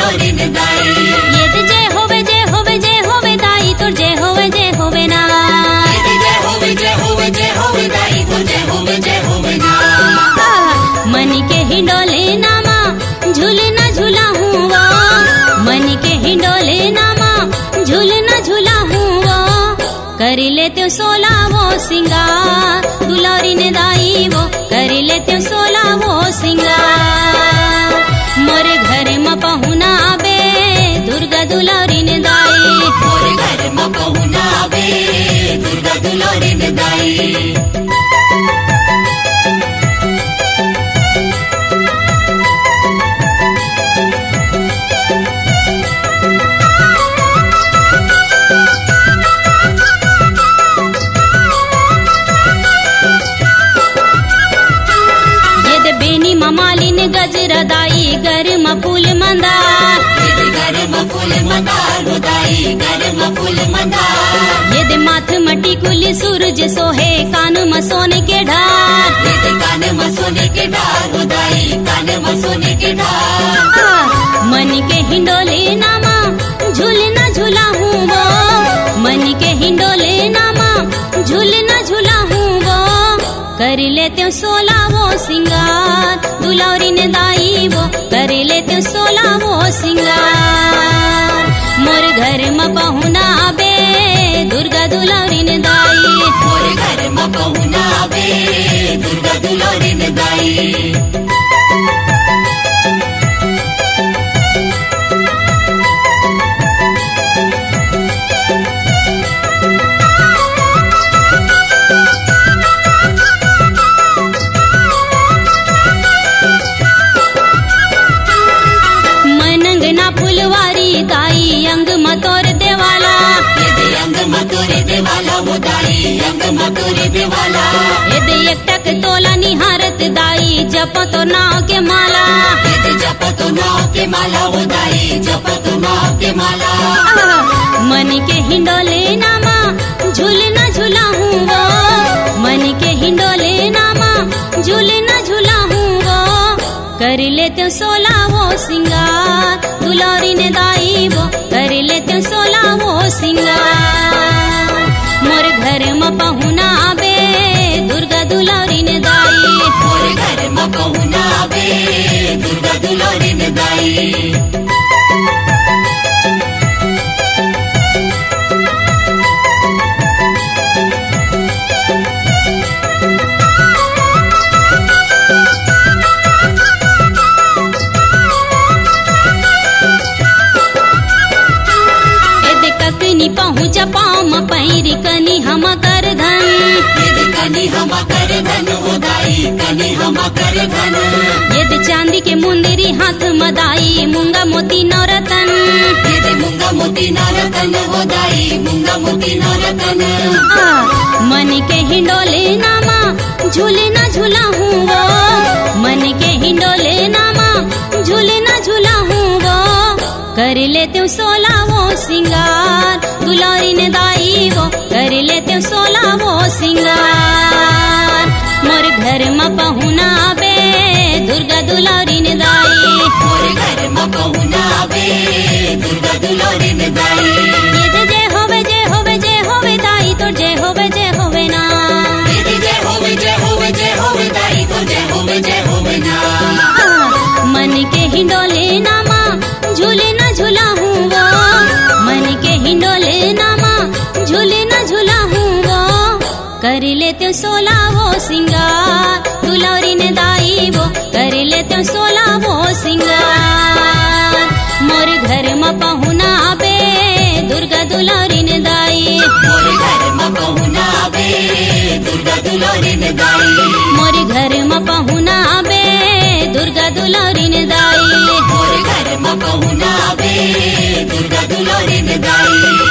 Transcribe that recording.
दुलारी ने दाई। ये जय होवे जय होवे जय होवे दाई तो जय होवे ना। जय होवे जय होवे जय होवे दाई तो जय होवे ना। मन के हिंडोले नामा झूलना झूला हुआ, मन के हिंडोले नामा झूलना झूला हुआ। कर लेते 16 वो सिंगार दुलारी ने दाई वो, कर लेते 16 वो सिंगार। मोरे घर में पहुना बे दुर्गा दुलारी ने दाई, मोरे घर में पहुना बे दुर्गा दुलारी ने दाई। गजरा दाई गरम फूल मंदार, गरम फूल मंदार दाई गरम फूल मंदार। ये दे माथ मटी कुली सूरज सोहे कान में सोने के ढार, ये दे कान में सोने के ढार दाई कान में सोने के ढार। मन के हिंडोले नामा झूलना झूला हूँ वो, मन के हिंडोले नामा झूलना झूला हूँ वो। कर लेते 16 वो सिंगार दुलारी ने दाई वो, कर लेते 16 वो सिंगार। मोर घर में पहुना बे दुर्गा दुलारी ने दाई, मोर घर में पहुना बे दुर्गा दुलारी ने दाई। दाई अंग मतोर देवाला, ये दे अंग मतोरे देवाला वो दाई अंग मतोरे देवाला। ये दे एक टक तोला निहारत दाई जप तो नाव के माला, ये दे जप तो नाव के माला वो दाई जप तो नाव के माला। मन के हिंडोले नामा झूलना झूला हूँ वो, मन के हिंडोले नामा झूलना झूला हूँ वो। कर लेते 16 वो सिंगार दुलारी ने दाई वो, कर लेते 16 वो सिंगार। मोर घर में पहुना बे दुर्गा दुलारी ने दाई, मोर घर में पहुना बे दुर्गा दुलारी ने दाई। पहुँच पाँव में पैरी कनी हम कर धन, कनी हम कर धन हो दाई कनी हम कर धन। ये चांदी के मुंदरी हाथ में दाई मूंगा मोती नवरतन, ये मूंगा मोती नवरतन हो दाई मूंगा मोती नवरतन। मन के हिंडोले नामा झूलना झूला हूँ वो, मन के हिंडोले नामा झूलना झूला हूँ वो। कर लेते 16 वो सिंगार दुलारी ने दाई वो, कर लेते 16 वो सिंगार। मोर घर में पहुना बे दुर्गा दुलारी ने दाई, मोर घर में पहुना बे दुर्गा दुलारी ने दाई। ये जय होवे जय होवे जय होवे दाई तो जय होवे ना। ये जय होवे जय होवे जय होवे दाई तो जय होवे ना। मन के हिंडोले नामा झूलना झूला हूँ वो, मन के हिंडोले नामा झूलना झूला हूँ वो। कर लेते 16 वो सिंगार दुलारी ने दाई वो, कर लेते 16 वो सिंगार। मोर घर में पहुना बे दुर्गा दुलारी ने दाई, मोर घर में पहुना बे दुर्गा दुलारी ने दाई। मोर घर में पहुना बे दुर्गा दुलारी ने दाई, मोर घर में पहुना बे दुर्गा दुलारी ने दाई।